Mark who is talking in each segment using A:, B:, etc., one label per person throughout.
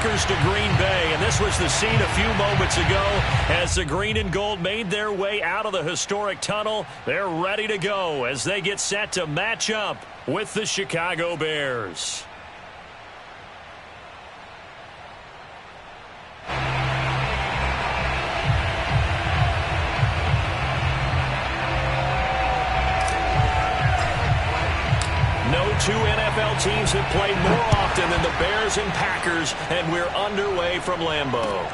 A: Packers to Green Bay, and this was the scene a few moments ago as the green and gold made their way out of the historic tunnel. They're ready to go as they get set to match up with the Chicago Bears. No two NFL teams have played more often than the Bears and Packers, and we're underway from Lambeau.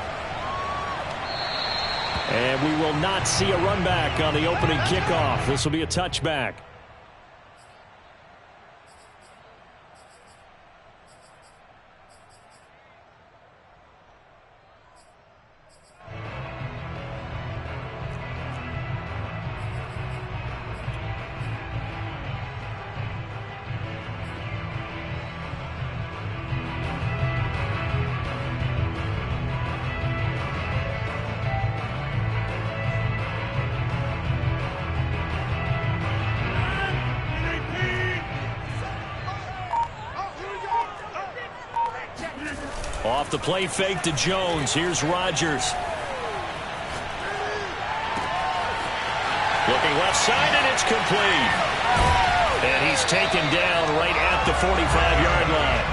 A: And we will not see a run back on the opening kickoff. This will be a touchback. Off the play fake to Jones. Here's Rodgers. Looking left side, and it's complete. And he's taken down right at the 45-yard line.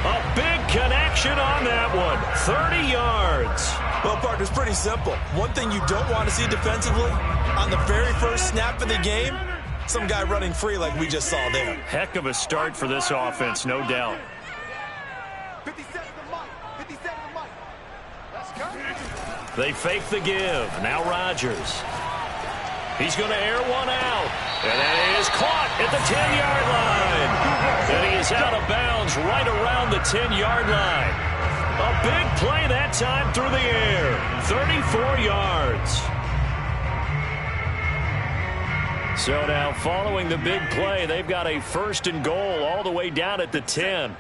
A: A big connection on that one. 30 yards.
B: Well, partner, it's pretty simple. One thing you don't want to see defensively, on the very first snap of the game, some guy running free like we just saw there.
A: Heck of a start for this offense, no doubt. They fake the give. Now Rodgers. He's going to air one out. And that is caught at the 10-yard line. And he is out of bounds right around the 10-yard line. A big play that time through the air. 34 yards. So now following the big play, they've got a first and goal all the way down at the 10.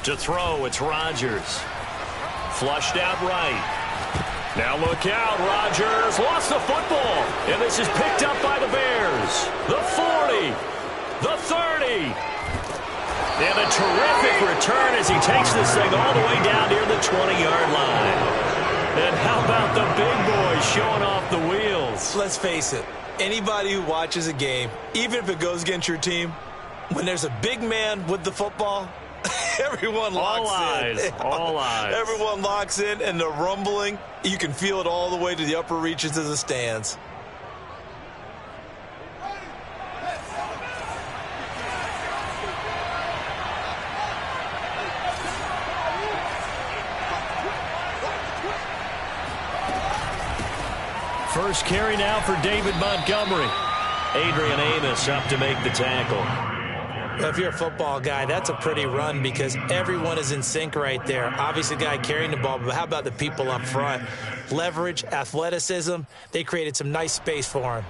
A: To throw, it's Rodgers. Flushed out right. Now look out, Rodgers lost the football, and this is picked up by the Bears. The 40, the 30, and a terrific return as he takes this thing all the way down near the 20-yard line. And how about the big boy showing off the wheels?
B: Let's face it, anybody who watches a game, even if it goes against your team, when there's a big man with the football, everyone locks in.
A: All eyes.
B: Everyone locks in, and the rumbling, you can feel it all the way to the upper reaches of the stands.
A: First carry now for David Montgomery. Adrian Amos up to make the tackle.
C: If you're a football guy, that's a pretty run because everyone is in sync right there. Obviously, the guy carrying the ball, but how about the people up front? Leverage, athleticism, they created some nice space for him.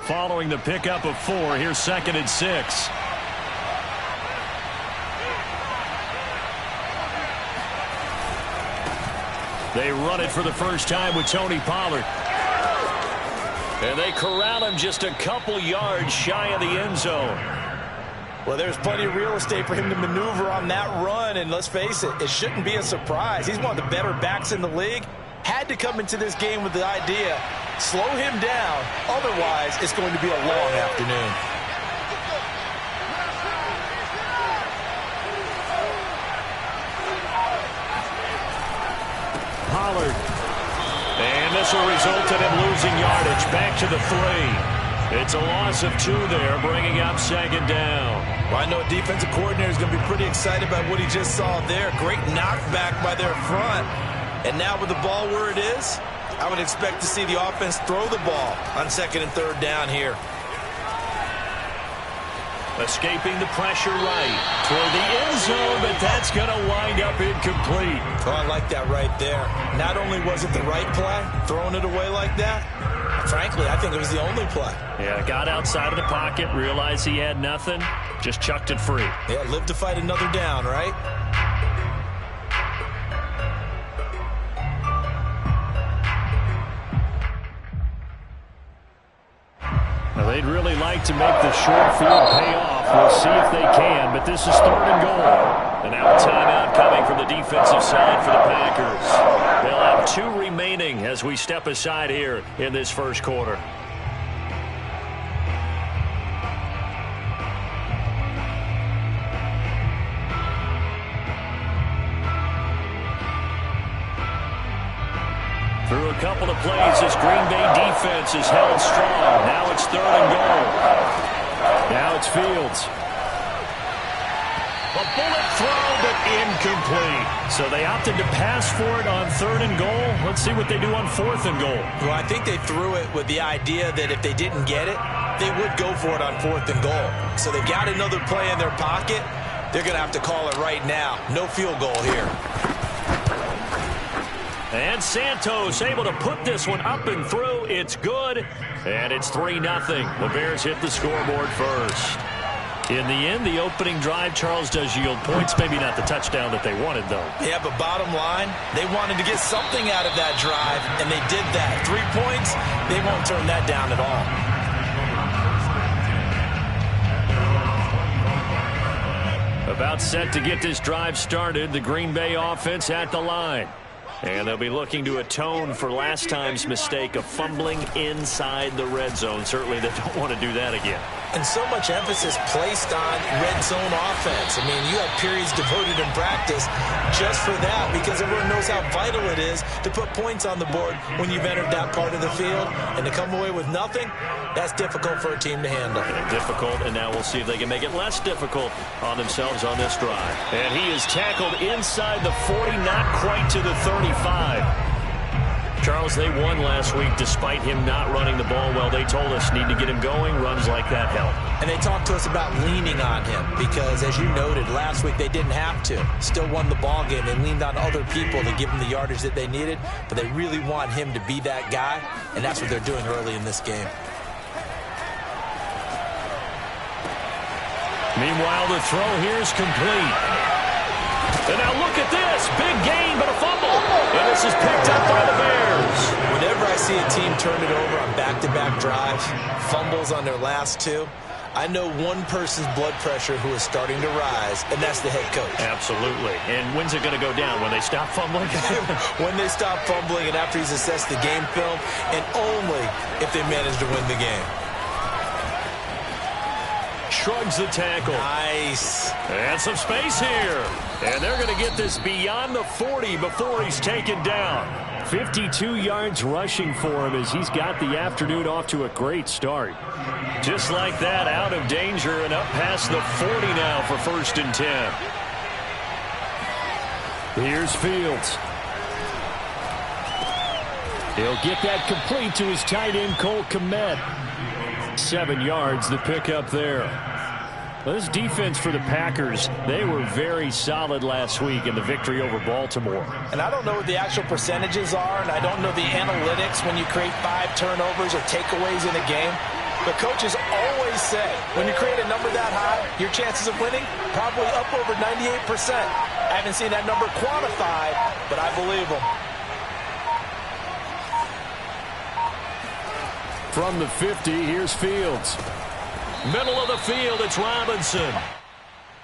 A: Following the pickup of 4, here's 2nd and 6. They run it for the first time with Tony Pollard. And they corral him just a couple yards shy of the end zone.
B: Well, there's plenty of real estate for him to maneuver on that run, and let's face it, it shouldn't be a surprise. He's one of the better backs in the league. Had to come into this game with the idea, slow him down, otherwise it's going to be a long afternoon.
A: Pollard. And this will result in him losing yardage. Back to the 3. It's a loss of 2 there, bringing up 2nd down.
B: Well, I know a defensive coordinator is going to be pretty excited about what he just saw there. Great knockback by their front. And now with the ball where it is, I would expect to see the offense throw the ball on 2nd and 3rd down here.
A: Escaping the pressure right toward the end zone, but that's going to wind up incomplete.
B: Oh, I like that right there. Not only was it the right play, throwing it away like that, frankly, I think it was the only play.
A: Yeah, got outside of the pocket, realized he had nothing, just chucked it free.
B: Yeah, live to fight another down, right?
A: They'd really like to make the short field pay off. We'll see if they can, but this is 3rd and goal. And now a timeout coming from the defensive side for the Packers. They'll have 2 remaining as we step aside here in this first quarter. Through a couple of plays, this Green Bay defense is held strong. Now it's 3rd and goal. Now it's Fields. A bullet throw, but incomplete. So they opted to pass for it on 3rd and goal. Let's see what they do on 4th and goal.
C: Well, I think they threw it with the idea that if they didn't get it, they would go for it on 4th and goal. So they've got another play in their pocket. They're going to have to call it right now. No field goal here.
A: And Santos able to put this one up and through. It's good. And it's 3-0. The Bears hit the scoreboard first. In the end, the opening drive, Charles, does yield points. Maybe not the touchdown that they wanted, though.
C: Yeah, but bottom line, they wanted to get something out of that drive, and they did that. 3 points, they won't turn that down at all.
A: About set to get this drive started. The Green Bay offense at the line. And they'll be looking to atone for last time's mistake of fumbling inside the red zone. Certainly they don't want to do that again.
C: And so much emphasis placed on red zone offense. I mean, you have periods devoted in practice just for that because everyone knows how vital it is to put points on the board when you've entered that part of the field. And to come away with nothing, that's difficult for a team to handle.
A: Difficult, and now we'll see if they can make it less difficult on themselves on this drive. And he is tackled inside the 40, not quite to the 35. Charles, they won last week despite him not running the ball well. They told us need to get him going. Runs like that help.
C: And they talked to us about leaning on him because, as you noted, last week they didn't have to. Still won the ball game. They leaned on other people to give them the yardage that they needed, but they really want him to be that guy, and that's what they're doing early in this game.
A: Meanwhile, the throw here is complete. And now look at this. Big gain, but a fumble. And this is picked up by the Bears.
C: Whenever I see a team turn it over on back-to-back drives, fumbles on their last 2, I know one person's blood pressure who is starting to rise, and that's the head coach.
A: Absolutely. And when's it going to go down? When they stop fumbling?
C: When they stop fumbling and after he's assessed the game film, and only if they manage to win the game.
A: Shrugs the tackle.
C: Nice.
A: And some space here. And they're going to get this beyond the 40 before he's taken down. 52 yards rushing for him as he's got the afternoon off to a great start. Just like that, out of danger and up past the 40 now for 1st and 10. Here's Fields. He'll get that complete to his tight end, Cole Kmet. 7 yards, the pickup there. Well, this defense for the Packers, they were very solid last week in the victory over Baltimore.
C: And I don't know what the actual percentages are, and I don't know the analytics when you create 5 turnovers or takeaways in a game. But coaches always say, when you create a number that high, your chances of winning probably up over 98%. I haven't seen that number quantified, but I believe them.
A: From the 50, here's Fields. Middle of the field, it's Robinson.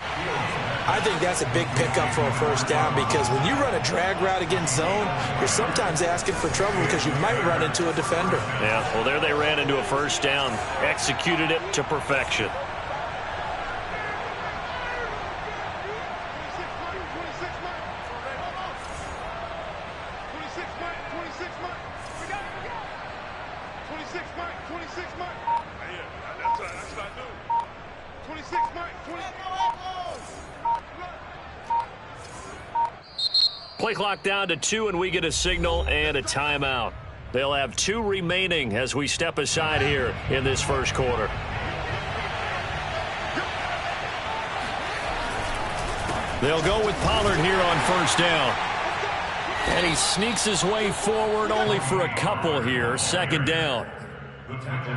C: I think that's a big pickup for a first down because when you run a drag route against zone, you're sometimes asking for trouble because you might run into a defender.
A: Yeah, well, there they ran into a first down. Executed it to perfection. Play clock down to 2, and we get a signal and a timeout. They'll have 2 remaining as we step aside here in this first quarter. They'll go with Pollard here on first down. And he sneaks his way forward only for a couple here. 2nd down.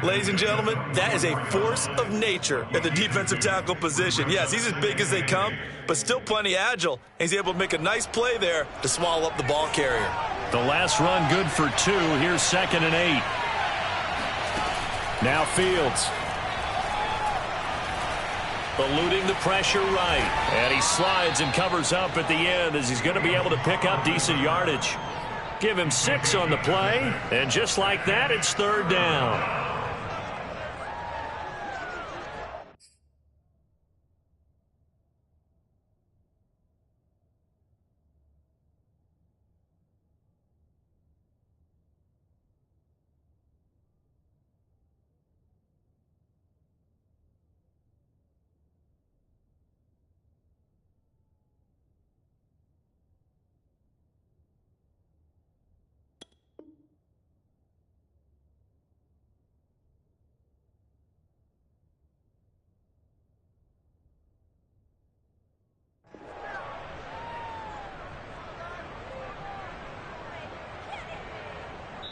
C: Ladies and gentlemen, that is a force of nature at the defensive tackle position. Yes, he's as big as they come, but still plenty agile. He's able to make a nice play there to swallow up the ball carrier.
A: The last run good for 2. Here's 2nd and 8. Now Fields. Eluding the pressure right. And he slides and covers up at the end as he's going to be able to pick up decent yardage. Give him 6 on the play. And just like that, it's 3rd down.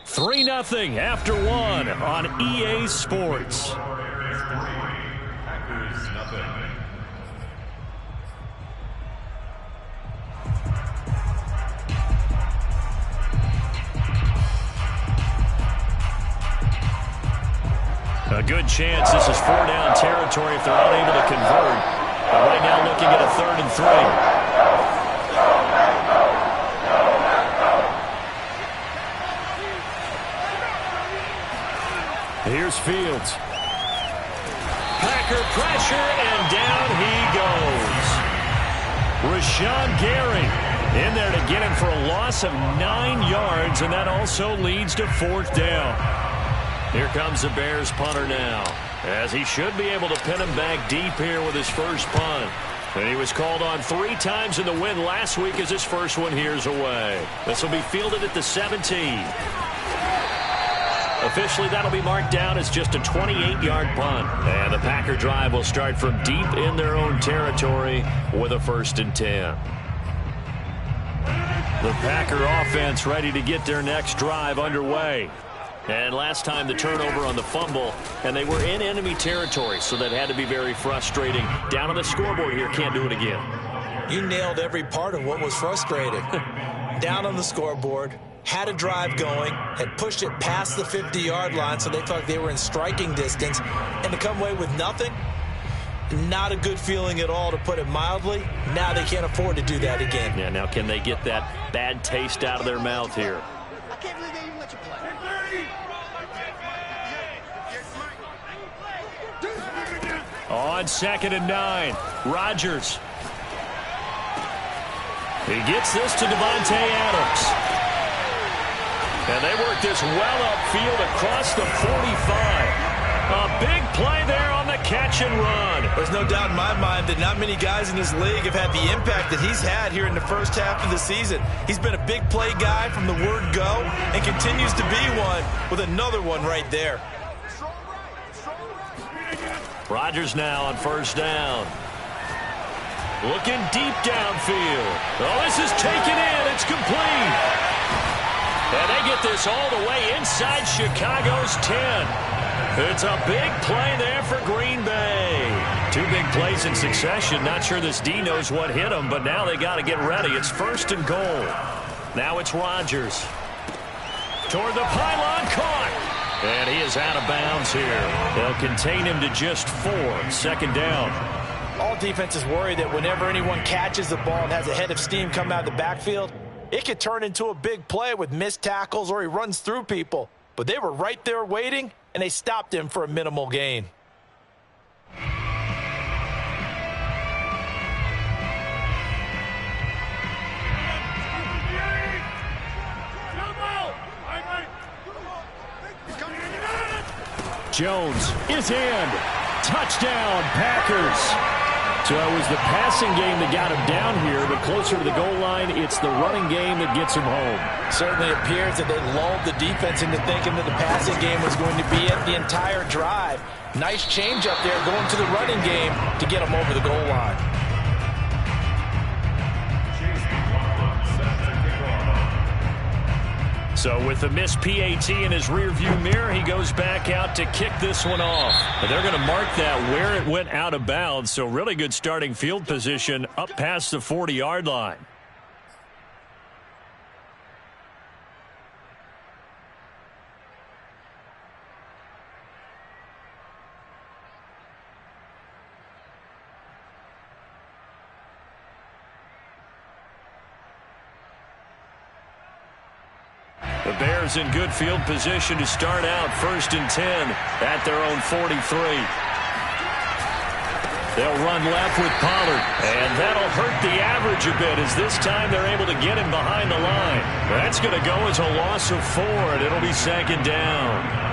A: Three 0 after 1 on EA Sports. A good chance this is 4-down territory if they're unable to convert. But right now looking at a 3rd and 3. Here's Fields. Packer pressure, and down he goes. Rashawn Gary in there to get him for a loss of 9 yards, and that also leads to 4th down. Here comes the Bears punter now, as he should be able to pin him back deep here with his first punt. And he was called on 3 times in the win last week as his first one here's away. This will be fielded at the 17. Officially, that'll be marked down as just a 28-yard punt. And the Packer drive will start from deep in their own territory with a 1st and 10. The Packer offense ready to get their next drive underway. And last time the turnover on the fumble, and they were in enemy territory, so that had to be very frustrating. Down on the scoreboard here, can't do it again.
C: You nailed every part of what was frustrating. Down on the scoreboard, had a drive going, had pushed it past the 50-yard line, so they thought they were in striking distance, and to come away with nothing, not a good feeling at all, to put it mildly. Now they can't afford to do that again.
A: Yeah, now can they get that bad taste out of their mouth here?
D: I can't believe they even let you play.
A: On 2nd and 9, Rodgers. He gets this to Devontae Adams. And they work this well upfield across the 45. A big play there on the catch and run.
B: There's no doubt in my mind that not many guys in this league have had the impact that he's had here in the first half of the season. He's been a big play guy from the word go and continues to be one with another one right there.
A: Rodgers now on 1st down. Looking deep downfield. Oh, this is taken in. It's complete. And they get this all the way inside Chicago's 10. It's a big play there for Green Bay. 2 big plays in succession. Not sure this D knows what hit him, but now they got to get ready. It's 1st and goal. Now it's Rodgers. Toward the pylon, caught. And he is out of bounds here. They'll contain him to just 4. 2nd down.
B: All defenses worry that whenever anyone catches the ball and has a head of steam come out of the backfield, it could turn into a big play with missed tackles or he runs through people. But they were right there waiting, and they stopped him for a minimal gain.
A: Jones is in. Touchdown, Packers. So it was the passing game that got him down here, but closer to the goal line, it's the running game that gets him home.
B: Certainly appears that they lulled the defense into thinking that the passing game was going to be it the entire drive. Nice change up there going to the running game to get him over the goal line.
A: So with the missed PAT in his rearview mirror, he goes back out to kick this one off. And they're going to mark that where it went out of bounds. So really good starting field position up past the 40-yard line. The Bears in good field position to start out 1st and 10 at their own 43. They'll run left with Pollard, and that'll hurt the average a bit as this time they're able to get him behind the line. That's going to go as a loss of 4, and it'll be 2nd down.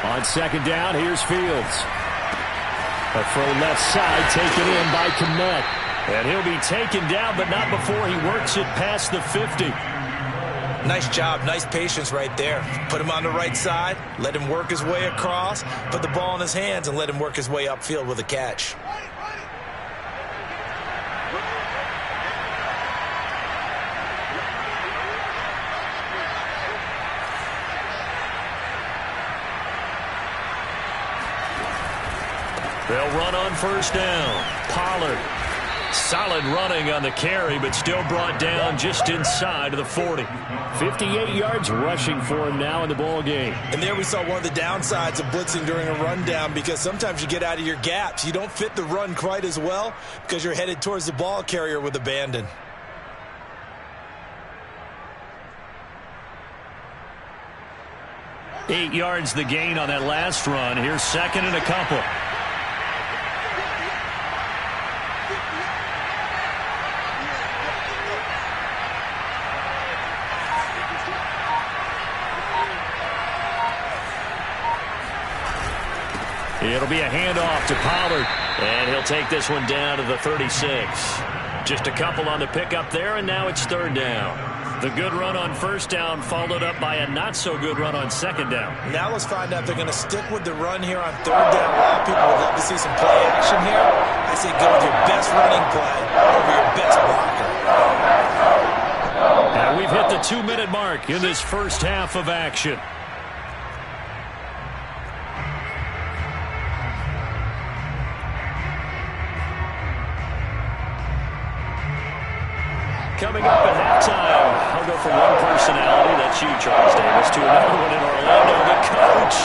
A: On 2nd down, here's Fields. A throw left side taken in by Kmet. And he'll be taken down, but not before he works it past the 50.
C: Nice job, nice patience right there. Put him on the right side, let him work his way across, put the ball in his hands, and let him work his way upfield with a catch.
A: They'll run on 1st down. Pollard. Solid running on the carry, but still brought down just inside of the 40. 58 yards rushing for him now in the ball game.
C: And there we saw one of the downsides of blitzing during a rundown, because sometimes you get out of your gaps. You don't fit the run quite as well because you're headed towards the ball carrier with abandon.
A: Eight yards the gain on that last run. Here's 2nd and a couple. It'll be a handoff to Pollard, and he'll take this one down to the 36. Just a couple on the pickup there, and now it's 3rd down. The good run on 1st down followed up by a not-so-good run on 2nd down.
C: Now let's find out if they're going to stick with the run here on 3rd down. A lot of people would love to see some play action here. I say go with your best running play over your best blocker.
A: And we've hit the 2-minute mark in this first half of action. Coming up at halftime, I'll go from one personality, that's you, Charles Davis, to another one in Orlando, the coach.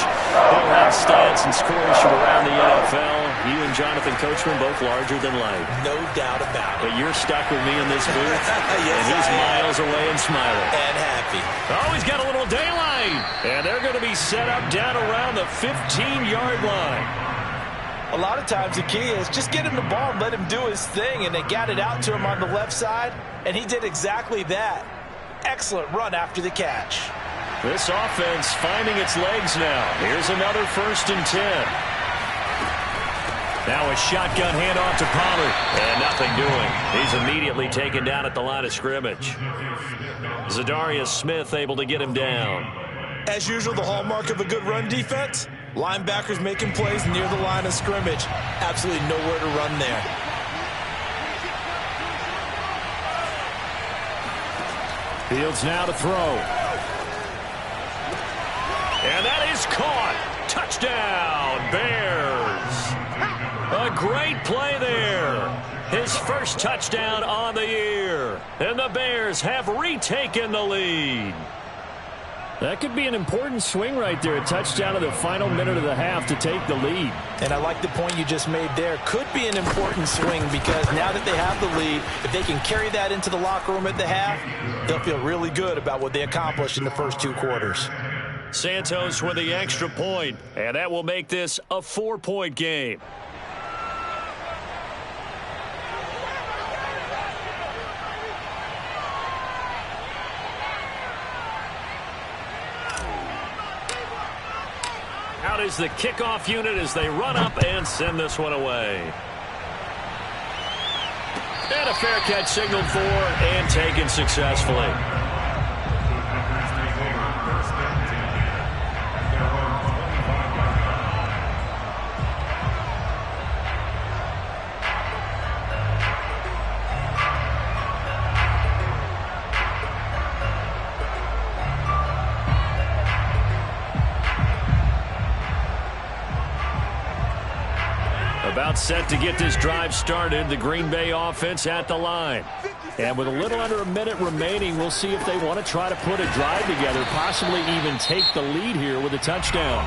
A: He'll have stats and scores from around the NFL. You and Jonathan Coachman both larger than life.
C: No doubt about it.
A: But you're stuck with me in this booth,
C: yes,
A: and he's miles away and smiling.
C: And happy.
A: Oh, he's got a little daylight. And they're going to be set up down around the 15-yard line.
C: A lot of times the key is just get him the ball and let him do his thing, and they got it out to him on the left side, and he did exactly that. Excellent run after the catch.
A: This offense finding its legs now. Here's another 1st and 10. Now a shotgun handoff to Pollard, and nothing doing. He's immediately taken down at the line of scrimmage. Zadarius Smith able to get him down.
C: As usual, the hallmark of a good run defense, linebackers making plays near the line of scrimmage. Absolutely nowhere to run there.
A: Fields now to throw. And that is caught. Touchdown, Bears. A great play there. His first touchdown on the year. And the Bears have retaken the lead. That could be an important swing right there. A touchdown in the final minute of the half to take the lead.
B: And I like the point you just made there. Could be an important swing because now that they have the lead, if they can carry that into the locker room at the half, they'll feel really good about what they accomplished in the first 2 quarters.
A: Santos with the extra point, and that will make this a 4-point game. Out is the kickoff unit as they run up and send this one away. And a fair catch signaled for and taken successfully. About set to get this drive started. The Green Bay offense at the line. And with a little under a minute remaining, we'll see if they want to try to put a drive together, possibly even take the lead here with a touchdown.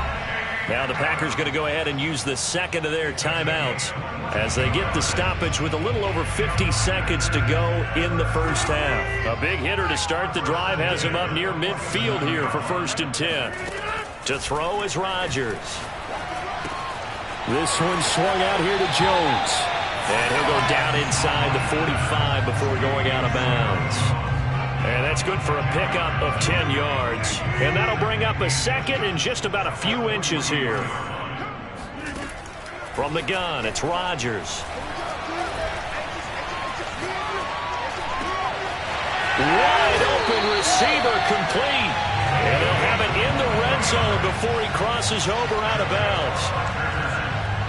A: Now the Packers going to go ahead and use the second of their timeouts as they get the stoppage with a little over 50 seconds to go in the first half. A big hitter to start the drive has him up near midfield here for 1st and 10. To throw is Rodgers. This one swung out here to Jones. And he'll go down inside the 45 before going out of bounds. And that's good for a pickup of 10 yards. And that'll bring up a second and just about a few inches here. From the gun, it's Rodgers. Wide open receiver complete. And he'll have it in the red zone before he crosses over out of bounds.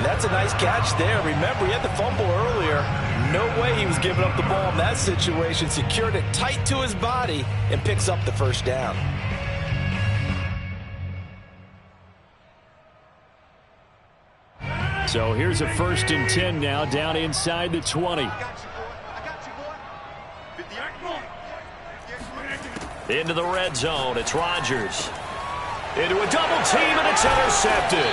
B: That's a nice catch there. Remember, he had the fumble earlier. No way he was giving up the ball in that situation. Secured it tight to his body and picks up the first down.
A: So here's a 1st and 10 now down inside the 20. Into the red zone. It's Rodgers. Into a double team, and it's intercepted.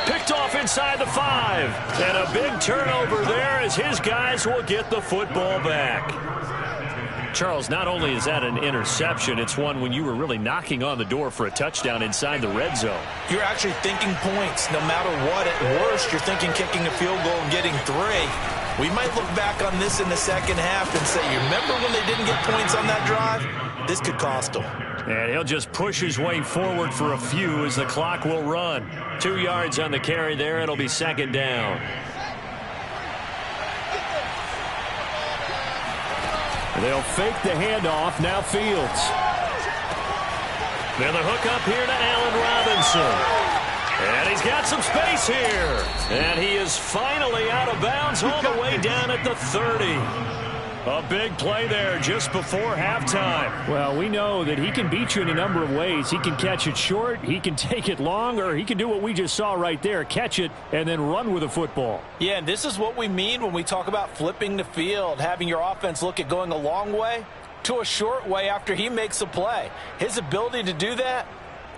A: Picked off inside the 5. And a big turnover there as his guys will get the football back. Charles, not only is that an interception, it's one when you were really knocking on the door for a touchdown inside the red zone.
B: You're actually thinking points no matter what. At worst, you're thinking kicking a field goal and getting 3. We might look back on this in the second half and say, you remember when they didn't get points on that drive? This could cost them.
A: And he'll just push his way forward for a few as the clock will run. 2 yards on the carry there. It'll be 2nd down. They'll fake the handoff. Now Fields. Then the hook up here to Allen Robinson. And he's got some space here. And he is finally out of bounds all the way down at the 30. A big play there just before halftime. Well, we know that he can beat you in a number of ways. He can catch it short, he can take it long, or he can do what we just saw right there, catch it and then run with the football.
B: Yeah, and this is what we mean when we talk about flipping the field, having your offense look at going a long way to a short way after he makes a play. His ability to do that,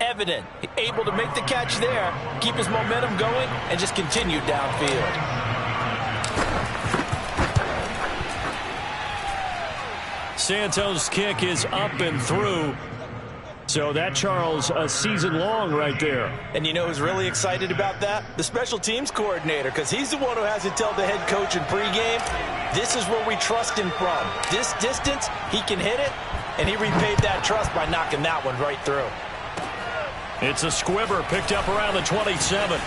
B: evident. Able to make the catch there, keep his momentum going, and just continue downfield.
A: Santos' kick is up and through. So that, Charles, a season long right there.
B: And you know who's really excited about that? The special teams coordinator, because he's the one who has to tell the head coach in pregame, this is where we trust him from. This distance, he can hit it, and he repaid that trust by knocking that one right through.
A: It's a squibber picked up around the 27.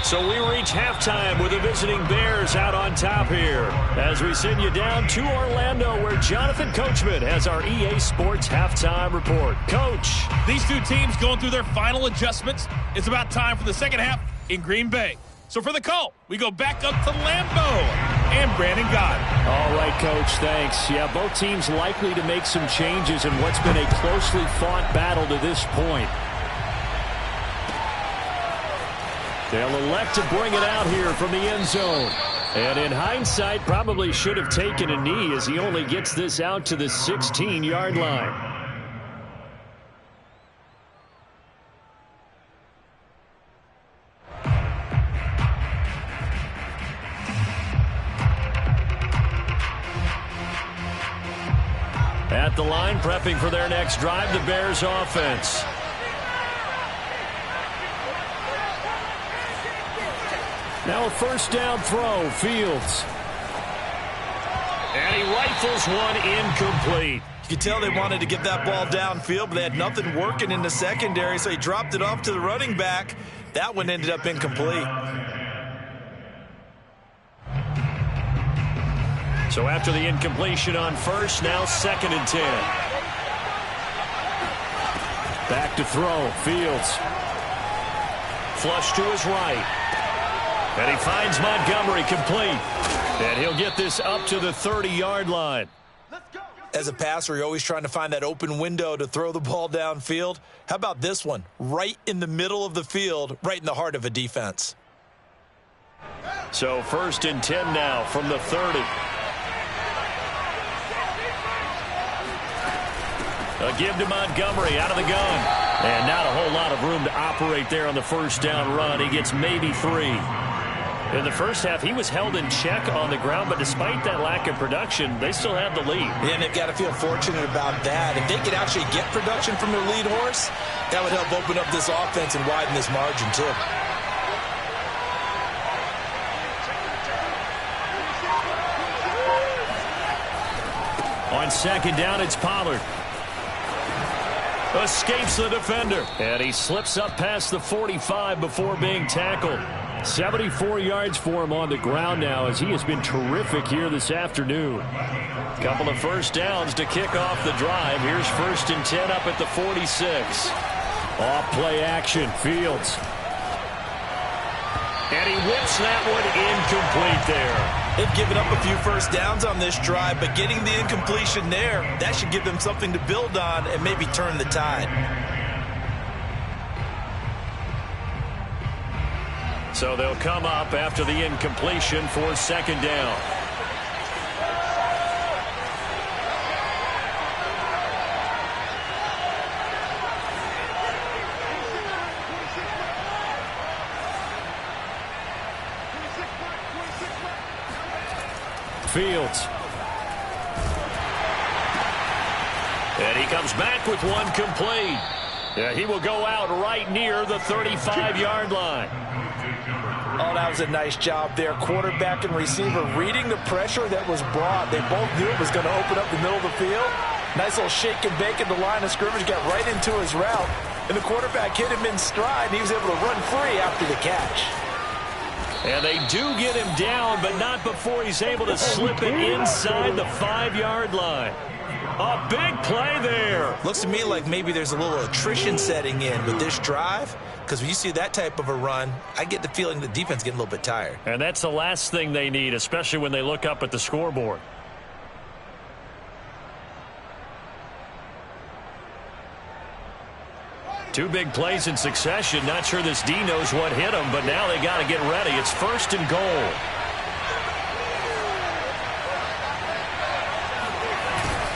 A: So we reach halftime with the visiting Bears out on top here as we send you down to Orlando where Jonathan Coachman has our EA Sports halftime report. Coach.
E: These two teams going through their final adjustments. It's about time for the second half in Green Bay. So for the call, we go back up to Lambeau and Brandon Gott.
A: All right, Coach, thanks. Yeah, both teams likely to make some changes in what's been a closely fought battle to this point. They'll elect to bring it out here from the end zone. And in hindsight, probably should have taken a knee as he only gets this out to the 16-yard line. At the line, prepping for their next drive, the Bears offense. Now a first down throw, Fields. And he rifles one incomplete.
B: You could tell they wanted to get that ball downfield, but they had nothing working in the secondary, so he dropped it off to the running back. That one ended up incomplete.
A: So after the incompletion on first, now 2nd and 10. Back to throw, Fields. Flush to his right. And he finds Montgomery complete. And he'll get this up to the 30-yard line.
B: As a passer, you're always trying to find that open window to throw the ball downfield. How about this one? Right in the middle of the field, right in the heart of a defense.
A: So 1st and 10 now from the 30. A give to Montgomery out of the gun. And not a whole lot of room to operate there on the first down run. He gets maybe 3. In the first half, he was held in check on the ground, but despite that lack of production, they still have the lead.
B: And they've got to feel fortunate about that. If they could actually get production from their lead horse, that would help open up this offense and widen this margin, too.
A: On 2nd down, it's Pollard. Escapes the defender. And he slips up past the 45 before being tackled. 74 yards for him on the ground now as he has been terrific here this afternoon. Couple of first downs to kick off the drive. Here's 1st and 10 up at the 46. Off play action, Fields. And he whips that one incomplete there.
B: They've given up a few first downs on this drive, but getting the incompletion there, that should give them something to build on and maybe turn the tide.
A: So they'll come up after the incompletion for 2nd down. Fields. And he comes back with one complete. Yeah, he will go out right near the 35-yard line.
B: Oh, that was a nice job there. Quarterback and receiver reading the pressure that was brought. They both knew it was going to open up the middle of the field. Nice little shake and bake at the line of scrimmage. Got right into his route. And the quarterback hit him in stride. And he was able to run free after the catch.
A: And they do get him down, but not before he's able to slip it inside the 5-yard line. A big play there.
B: Looks to me like maybe there's a little attrition setting in with this drive, because when you see that type of a run, I get the feeling the defense getting a little bit tired.
A: And that's the last thing they need, especially when they look up at the scoreboard. Two big plays in succession. Not sure this D knows what hit him, but now they got to get ready. It's 1st and goal.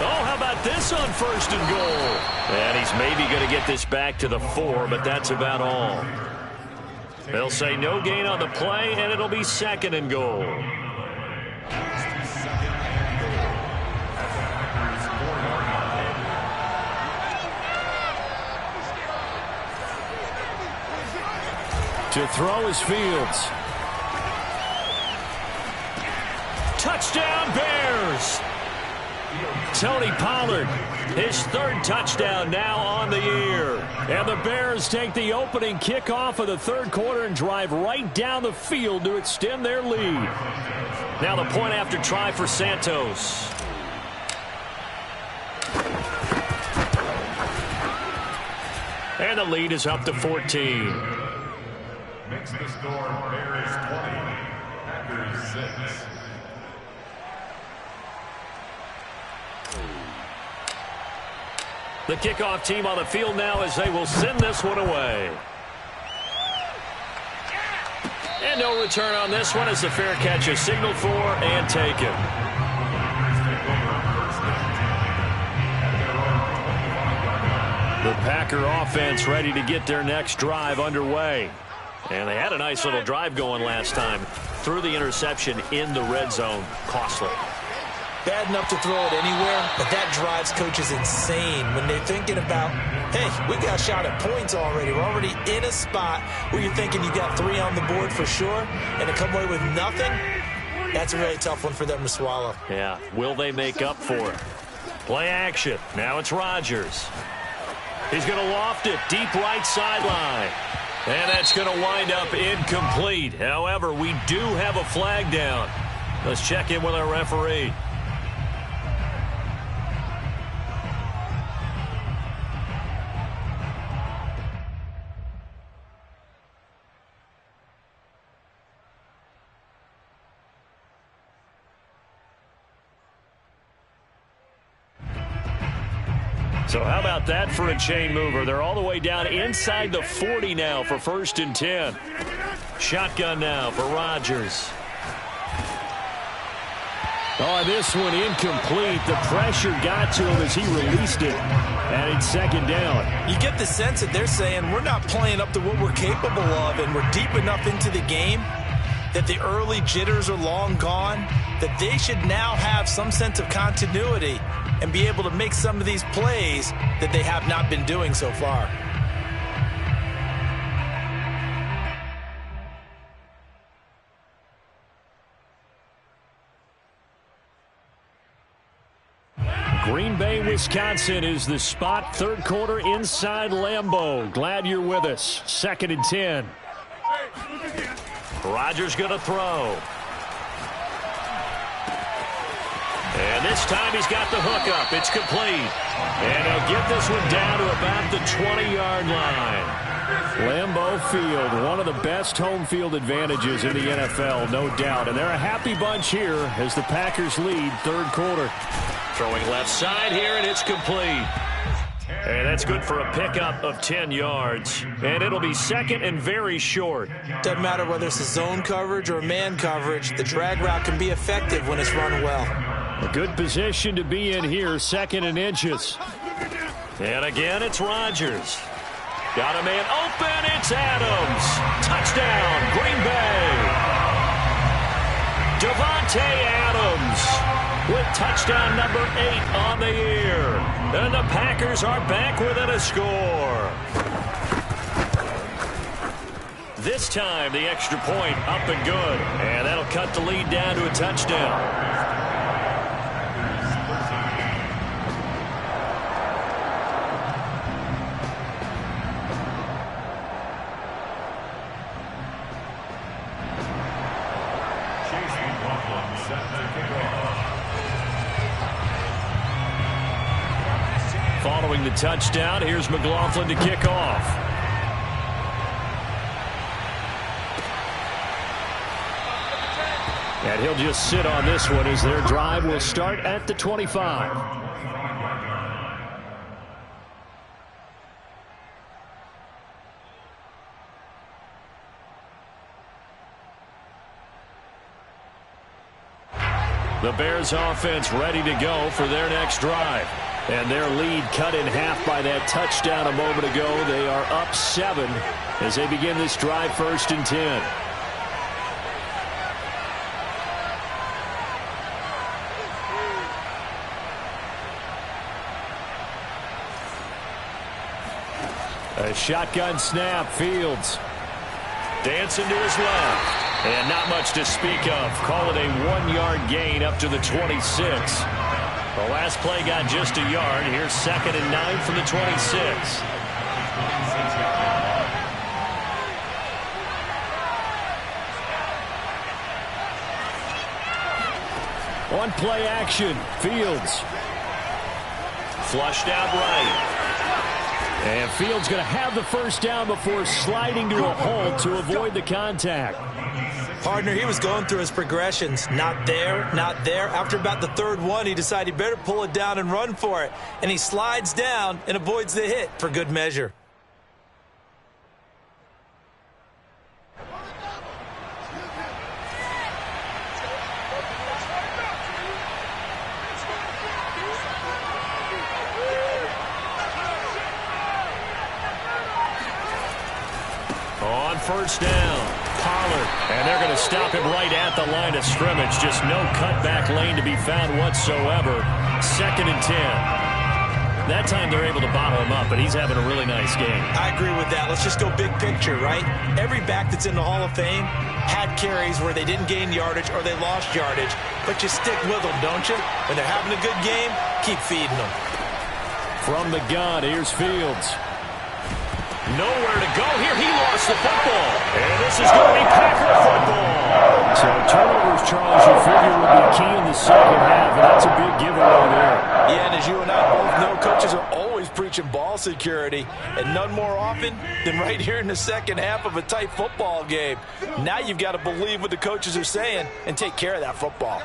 A: Oh, how about this on 1st and goal? And he's maybe going to get this back to the 4, but that's about all. They'll say no gain on the play, and it'll be 2nd and goal. To throw is Fields. Touchdown Bears! Tony Pollard, his 3rd touchdown now on the year. And the Bears take the opening kickoff of the 3rd quarter and drive right down the field to extend their lead. Now the point after try for Santos. And the lead is up to 14.
F: Makes the score Bears 20, Packers 6.
A: The kickoff team on the field now as they will send this one away. And no return on this one as the fair catch is signaled for and taken. The Packer offense ready to get their next drive underway. And they had a nice little drive going last time. Threw the interception in the red zone. Costly.
C: Bad enough to throw it anywhere, but that drives coaches insane when they're thinking about, hey, we got a shot at points already. We're already in a spot where you're thinking you got 3 on the board for sure, and to come away with nothing, that's a really tough one for them to swallow.
A: Yeah, will they make up for it? Play action. Now it's Rodgers. He's going to loft it deep right sideline. And that's going to wind up incomplete. However, we do have a flag down. Let's check in with our referee. So how about that for a chain mover? They're all the way down inside the 40 now for 1st and 10. Shotgun now for Rodgers. Oh, this one incomplete. The pressure got to him as he released it. And it's 2nd down.
C: You get the sense that they're saying we're not playing up to what we're capable of, and we're deep enough into the game that the early jitters are long gone, that they should now have some sense of continuity and be able to make some of these plays that they have not been doing so far.
A: Green Bay, Wisconsin is the spot. 3rd quarter inside Lambeau. Glad you're with us. 2nd and 10. Rodgers going to throw. And this time he's got the hook up. It's complete. And he'll get this one down to about the 20-yard line. Lambeau Field, one of the best home field advantages in the NFL, no doubt. And they're a happy bunch here as the Packers lead 3rd quarter. Throwing left side here, and it's complete. And that's good for a pickup of 10 yards. And it'll be 2nd and very short.
C: Doesn't matter whether it's a zone coverage or man coverage, the drag route can be effective when it's run well.
A: A good position to be in here, 2nd and inches. And again, it's Rodgers. Got a man open, it's Adams. Touchdown, Green Bay. Devontae Adams with touchdown number 8 on the year. And the Packers are back within a score. This time, the extra point up and good. And that'll cut the lead down to a touchdown. Following the touchdown, here's McLaughlin to kick off. And he'll just sit on this one as their drive will start at the 25. The Bears offense ready to go for their next drive. And their lead cut in half by that touchdown a moment ago. They are up 7 as they begin this drive 1st and 10. A shotgun snap. Fields dancing to his left. And not much to speak of. Call it a 1-yard gain up to the 26. The last play got just a yard. Here's 2nd and 9 from the 26. On play action, Fields. Flushed out right. And Fields going to have the first down before sliding to a halt to avoid the contact.
C: Partner, he was going through his progressions. Not there, not there. After about the 3rd one, he decided he better pull it down and run for it. And he slides down and avoids the hit for good measure.
A: first down. Pollard, and they're going to stop him right at the line of scrimmage. Just no cutback lane to be found whatsoever. 2nd and 10. That time they're able to bottle him up, but he's having a really nice game.
C: I agree with that. Let's just go big picture, right? Every back that's in the Hall of Fame had carries where they didn't gain yardage or they lost yardage, but you stick with them, don't you? When they're having a good game, keep feeding them.
A: From the gun, here's Fields. Nowhere to go here. He lost the football. And this is going to be Packer football. So turnovers, Charles, you figure would be key in the second half, and that's a big giveaway there.
B: Yeah, and as you and I both know, coaches are always preaching ball security, and none more often than right here in the second half of a tight football game. Now you've got to believe what the coaches are saying and take care of that football.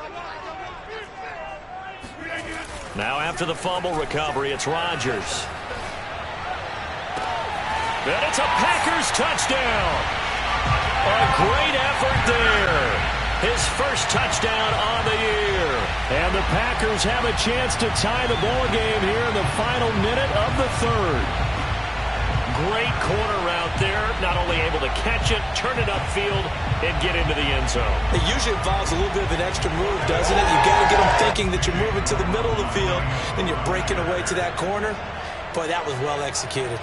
A: Now after the fumble recovery, it's Rodgers. And it's a Packers touchdown. A great effort there. His first touchdown on the year. And the Packers have a chance to tie the ball game here in the final minute of the third. Great corner route there. Not only able to catch it, turn it upfield, and get into the end zone.
C: It usually involves a little bit of an extra move, doesn't it? You've got to get them thinking that you're moving to the middle of the field, then you're breaking away to that corner. Boy, that was well executed.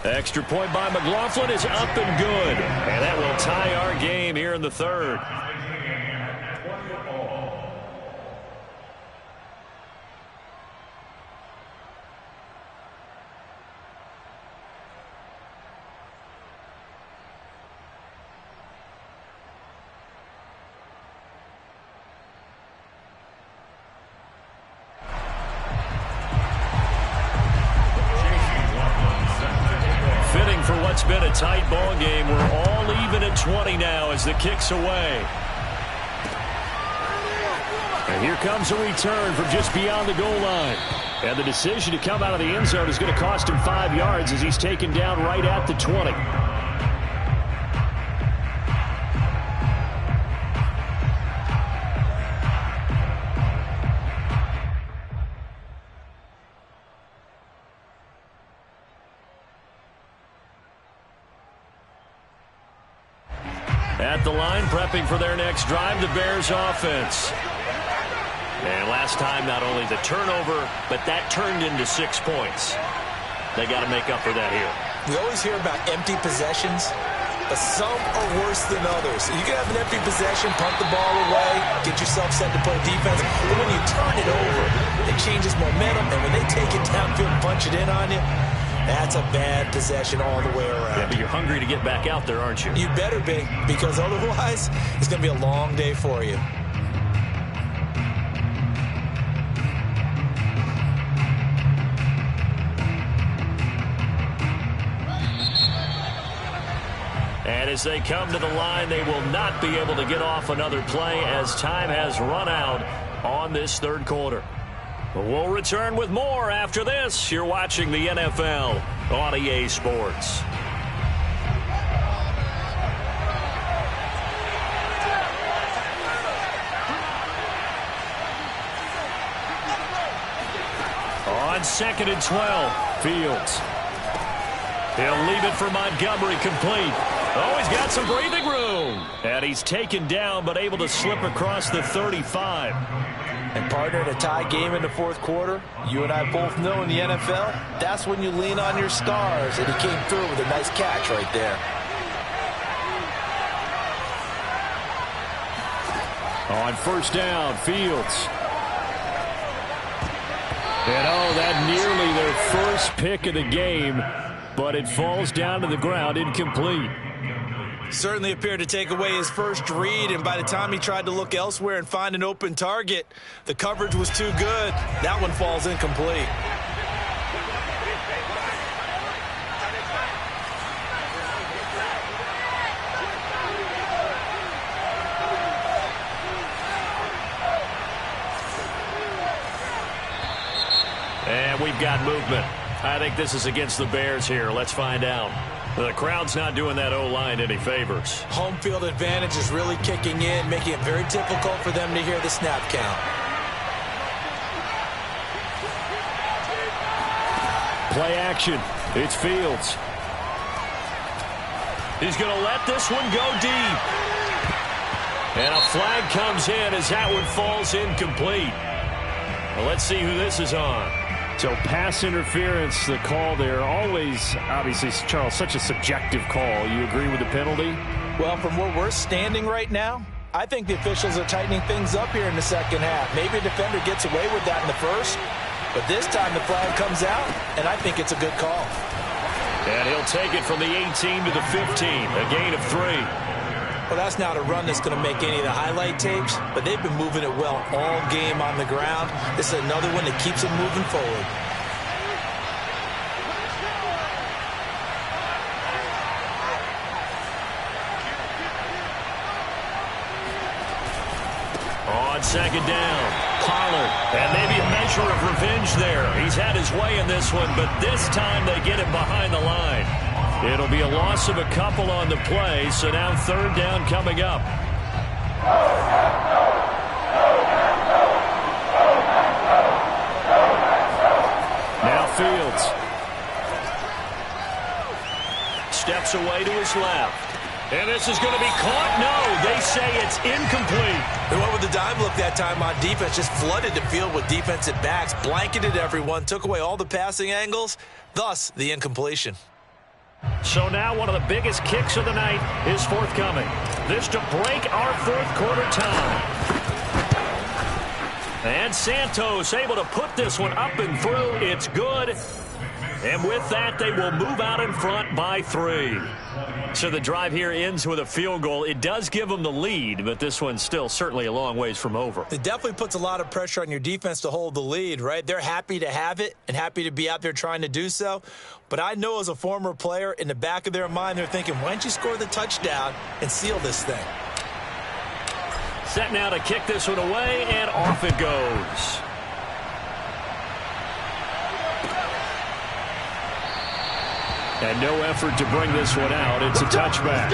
A: Extra point by McLaughlin is up and good. And that will tie our game here in the third. It's been a tight ball game. We're all even at 20 now as the kick's away. And here comes a return from just beyond the goal line. And the decision to come out of the end zone is going to cost him 5 yards as he's taken down right at the 20. At the line, prepping for their next drive, the Bears offense. And last time, not only the turnover, but that turned into 6 points. They got to make up for that here.
C: We always hear about empty possessions, but some are worse than others. You can have an empty possession, punt the ball away, get yourself set to play defense, but when you turn it over, it changes momentum, and when they take it downfield and punch it in on you, that's a bad possession all the way around.
A: Yeah, but you're hungry to get back out there, aren't you?
C: You better be, because otherwise, it's going to be a long day for you.
A: And as they come to the line, they will not be able to get off another play as time has run out on this third quarter. We'll return with more after this. You're watching the NFL on EA Sports. On 2nd and 12, Fields. He'll leave it for Montgomery complete. Oh, he's got some breathing room. And he's taken down but able to slip across the 35.
B: And partner, in a tie game in the fourth quarter, you and I both know in the NFL, that's when you lean on your stars. And he came through with a nice catch right there.
A: On first down, Fields. And oh, that nearly their first pick of the game, but it falls down to the ground incomplete.
C: Certainly appeared to take away his first read, and by the time he tried to look elsewhere and find an open target, the coverage was too good. That one falls incomplete.
A: And we've got movement. I think this is against the Bears here. Let's find out. The crowd's not doing that O-line any favors.
C: Home field advantage is really kicking in, making it very difficult for them to hear the snap count.
A: Play action. It's Fields. He's going to let this one go deep. And a flag comes in as that one falls incomplete. Well, let's see who this is on.
G: So pass interference, the call there. Always, obviously, Charles, such a subjective call. You agree with the penalty?
B: Well, from where we're standing right now, I think the officials are tightening things up here in the second half. Maybe a defender gets away with that in the first, but this time the flag comes out, and I think it's a good call.
A: And he'll take it from the 18 to the 15, a gain of 3.
C: Well, that's not a run that's going to make any of the highlight tapes, but they've been moving it well all game on the ground. This is another one that keeps them moving forward.
A: On second down, Pollard, and maybe a measure of revenge there. He's had his way in this one, but this time they get him behind the line. It'll be a loss of a couple on the play, so now third down coming up. Now Fields. Steps away to his left. And this is going to be caught. No, they say it's incomplete.
C: They went with the dive look that time on defense, just flooded the field with defensive backs, blanketed everyone, took away all the passing angles, thus the incompletion.
A: So now one of the biggest kicks of the night is forthcoming. This to break our fourth quarter time. And Santos able to put this one up and through. It's good. And with that, they will move out in front by 3. So the drive here ends with a field goal. It does give them the lead, but this one's still certainly a long ways from over.
C: It definitely puts a lot of pressure on your defense to hold the lead, right? They're happy to have it and happy to be out there trying to do so. But I know as a former player, in the back of their mind, they're thinking, why don't you score the touchdown and seal this thing?
A: Set now to kick this one away, and off it goes. And no effort to bring this one out. It's a touchback.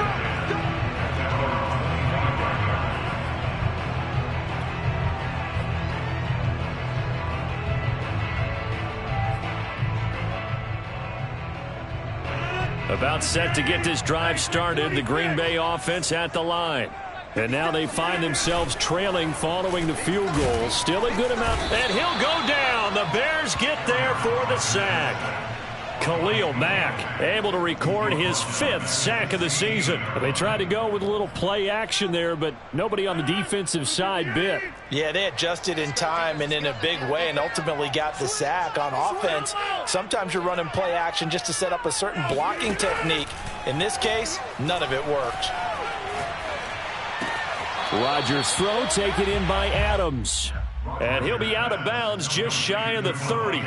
A: About set to get this drive started. The Green Bay offense at the line. And now they find themselves trailing following the field goal. Still a good amount. And he'll go down. The Bears get there for the sack. Khalil Mack able to record his 5th sack of the season.
G: They tried to go with a little play action there, but nobody on the defensive side bit.
B: Yeah, they adjusted in time and in a big way and ultimately got the sack. On offense, sometimes you're running play action just to set up a certain blocking technique. In this case, none of it worked.
A: Rodgers' throw taken in by Adams. And he'll be out of bounds just shy of the 30.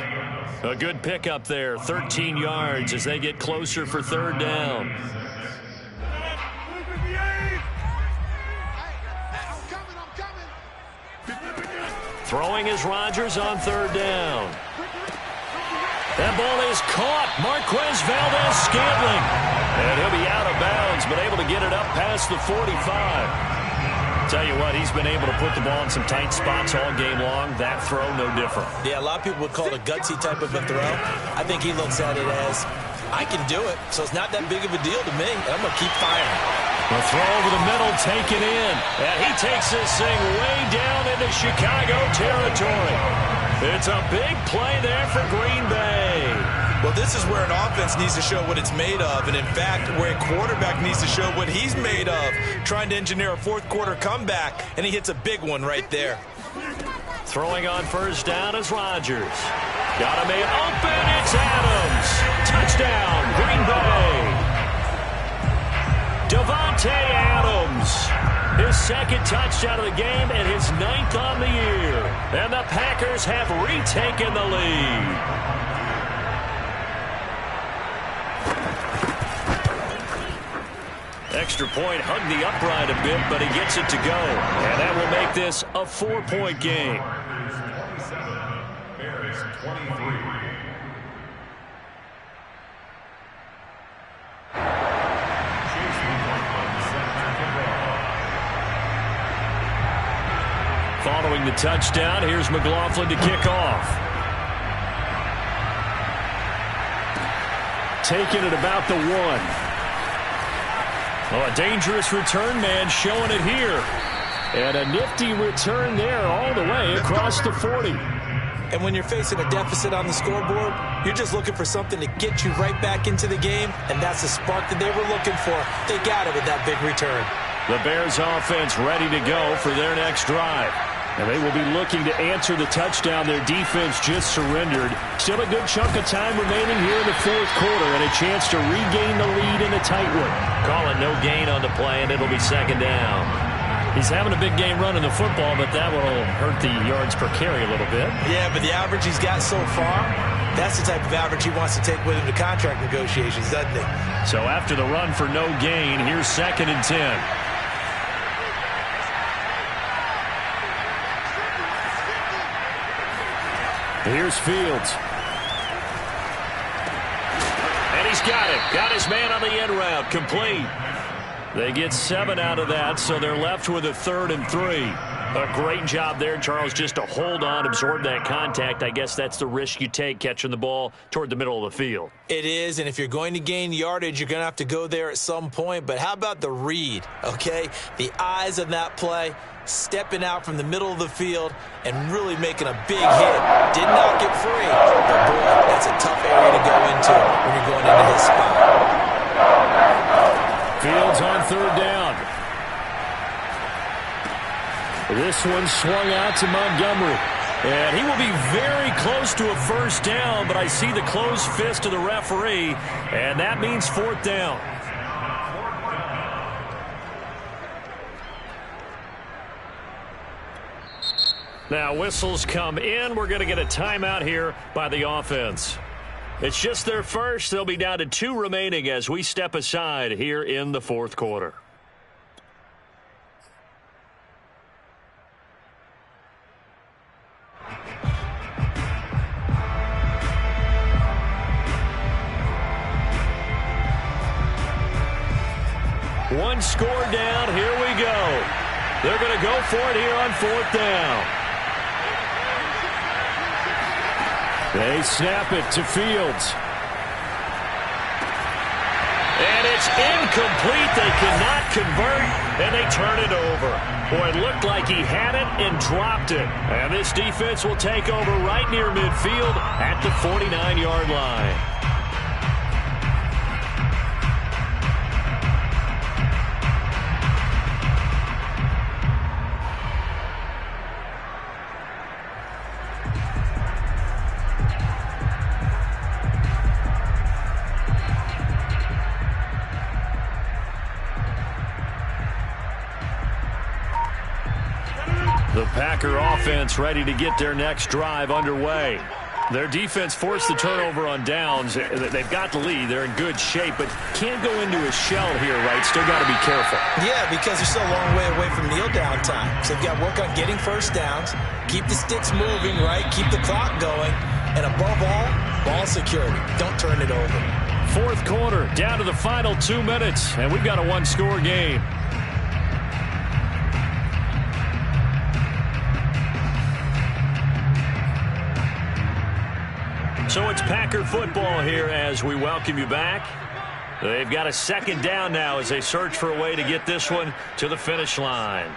A: A good pickup there, 13 yards as they get closer for third down. Throwing is Rodgers on third down. That ball is caught. Marquez Valdes-Scantling. And he'll be out of bounds, but able to get it up past the 45. Tell you what, he's been able to put the ball in some tight spots all game long. That throw, no different.
C: Yeah, a lot of people would call it a gutsy type of a throw. I think he looks at it as, I can do it, so it's not that big of a deal to me, and I'm going to keep firing.
A: The throw over the middle taken in. And he takes this thing way down into Chicago territory. It's a big play there for Green Bay.
C: Well, this is where an offense needs to show what it's made of, and in fact, where a quarterback needs to show what he's made of, trying to engineer a fourth quarter comeback, and he hits a big one right there.
A: Throwing on first down is Rodgers. Got him open, it's Adams. Touchdown, Green Bay. Davante Adams. His second touchdown of the game and his 9th on the year. And the Packers have retaken the lead. Extra point, hugged the upright a bit, but he gets it to go. And that will make this a 4-point game.
F: Bears 23.
A: Following the touchdown, here's McLaughlin to kick off.
G: taken at about the 1.
A: Oh, a dangerous return man showing it here.
G: And a nifty return there all the way across the 40.
C: And when you're facing a deficit on the scoreboard, you're just looking for something to get you right back into the game, and that's the spark that they were looking for. They got it with that big return.
A: The Bears offense ready to go for their next drive.
G: And they will be looking to answer the touchdown their defense just surrendered. Still a good chunk of time remaining here in the fourth quarter and a chance to regain the lead in a tight one.
A: Call it no gain on the play, and it'll be second down. He's having a big game running the football, but that will hurt the yards per carry a little bit.
C: Yeah, but the average he's got so far, that's the type of average he wants to take with him to contract negotiations, doesn't he?
A: So after the run for no gain, here's 2nd and 10.
G: Here's Fields.
A: And he's got it. Got his man on the end route. Complete. They get 7 out of that, so they're left with a 3rd and 3. A great job there, Charles, just to hold on, absorb that contact. I guess that's the risk you take catching the ball toward the middle of the field.
C: It is, and if you're going to gain yardage, you're going to have to go there at some point. But how about the read, okay? The eyes of that play, stepping out from the middle of the field and really making a big hit. Did not get free, but boy, that's a tough area to go into when you're going into his spot.
G: Fields on 3rd down. This one swung out to Montgomery.
A: And he will be very close to a first down, but I see the closed fist of the referee, and that means 4th down. Now whistles come in. We're going to get a timeout here by the offense. It's just their first. They'll be down to 2 remaining as we step aside here in the fourth quarter. One score down. Here we go. They're going to go for it here on 4th down.
G: They snap it to Fields.
A: And it's incomplete. They cannot convert, and they turn it over. Boy, it looked like he had it and dropped it. And this defense will take over right near midfield at the 49-yard line. The Packer offense ready to get their next drive underway. Their defense forced the turnover on downs. They've got the lead. They're in good shape, but can't go into a shell here, right? Still got to be careful.
C: Yeah, because they're still a long way away from kneel down time. So they've got to work on getting first downs, keep the sticks moving, right? Keep the clock going. And above all, ball security. Don't turn it over.
A: Fourth quarter, down to the final 2 minutes, and we've got a one-score game. So it's Packer football here as we welcome you back. They've got a second down now as they search for a way to get this one to the finish line.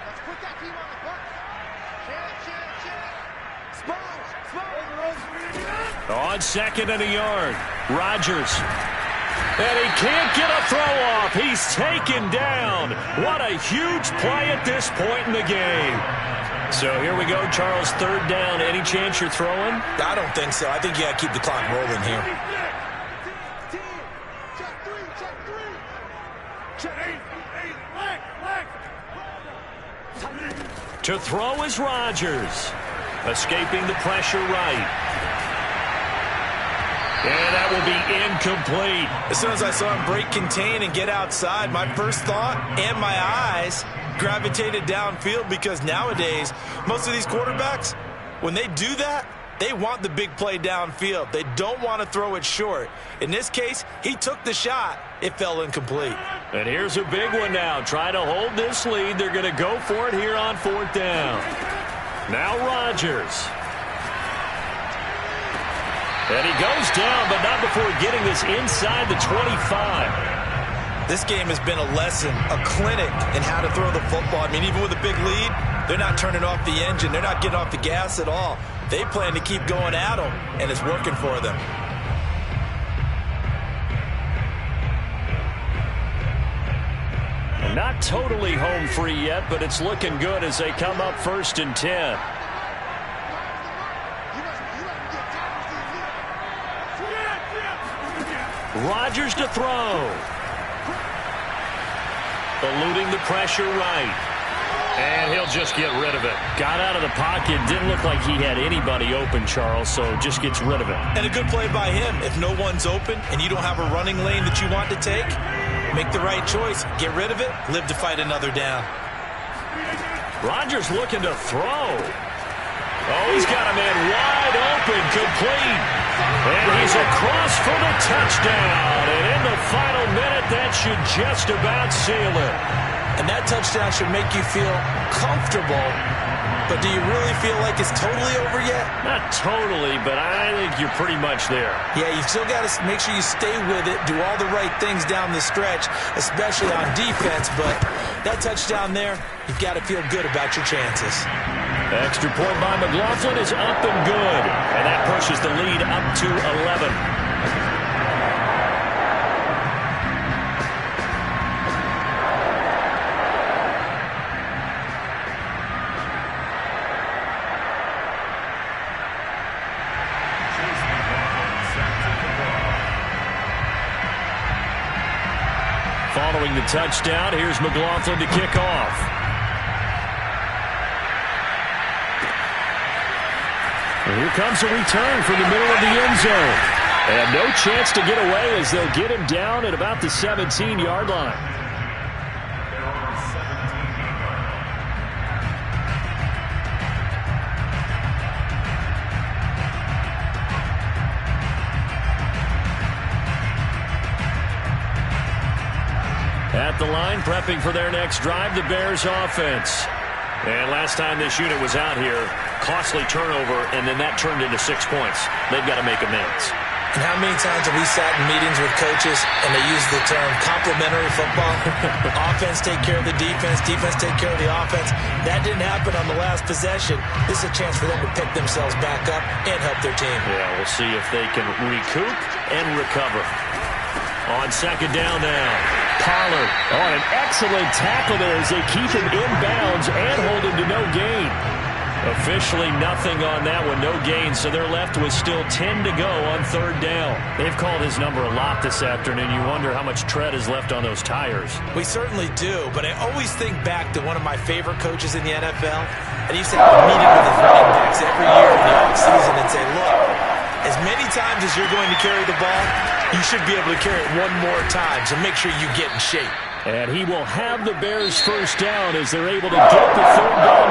A: On 2nd and a yard, Rodgers. And he can't get a throw off. He's taken down. What a huge play at this point in the game. So here we go, Charles, 3rd down. Any chance you're throwing?
C: I don't think so. I think you got to keep the clock rolling here.
A: To throw is Rodgers. Escaping the pressure right. And that will be incomplete.
C: As soon as I saw him break contain and get outside, my first thought and my eyes gravitated downfield, because nowadays, most of these quarterbacks, when they do that, they want the big play downfield. They don't want to throw it short. In this case, he took the shot. It fell incomplete.
A: And here's a big one now. Trying to hold this lead. They're going to go for it here on 4th down. Now Rodgers. And he goes down, but not before getting this inside the 25.
B: This game has been a lesson, a clinic in how to throw the football. I mean, even with a big lead, they're not turning off the engine. They're not getting off the gas at all. They plan to keep going at them, and it's working for them.
A: And not totally home free yet, but it's looking good as they come up 1st and 10. Rodgers to throw. Eluding the pressure right. And he'll just get rid of it. Got out of the pocket. Didn't look like he had anybody open, Charles, so just gets rid of it.
B: And a good play by him. If no one's open and you don't have a running lane that you want to take, make the right choice. Get rid of it. Live to fight another down.
A: Rodgers looking to throw. Oh, he's got a man wide open. Complete. And he's across for the touchdown. And in the final minute, that should just about seal it.
B: And that touchdown should make you feel comfortable. But do you really feel like it's totally over yet?
A: Not totally, but I think you're pretty much there.
B: Yeah, you still got to make sure you stay with it, do all the right things down the stretch, especially on defense. But that touchdown there, you've got to feel good about your chances.
A: Extra point by McLaughlin is up and good. And that pushes the lead up to 11. Following the touchdown, here's McLaughlin to kick off. And here comes a return from the middle of the end zone. And no chance to get away as they'll get him down at about the 17-yard line. At the line, prepping for their next drive, the Bears offense. And last time this unit was out here, costly turnover, and then that turned into 6 points. They've got to make amends.
B: And how many times have we sat in meetings with coaches and they use the term complementary football? Offense take care of the defense, defense take care of the offense. That didn't happen on the last possession. This is a chance for them to pick themselves back up and help their team.
A: Yeah, we'll see if they can recoup and recover. On second down now, Pollard on an excellent tackle there as they keep him inbounds and hold him to no gain. Officially nothing on that one, no gain, so they're left with still 10 to go on third down. They've called his number a lot this afternoon. You wonder how much tread is left on those tires.
B: We certainly do, but I always think back to one of my favorite coaches in the NFL, and he used to have a meeting with his running backs every year in the offseason and say, look, as many times as you're going to carry the ball, you should be able to carry it one more time, so make sure you get in shape.
A: And he will have the Bears first down as they're able to get the third down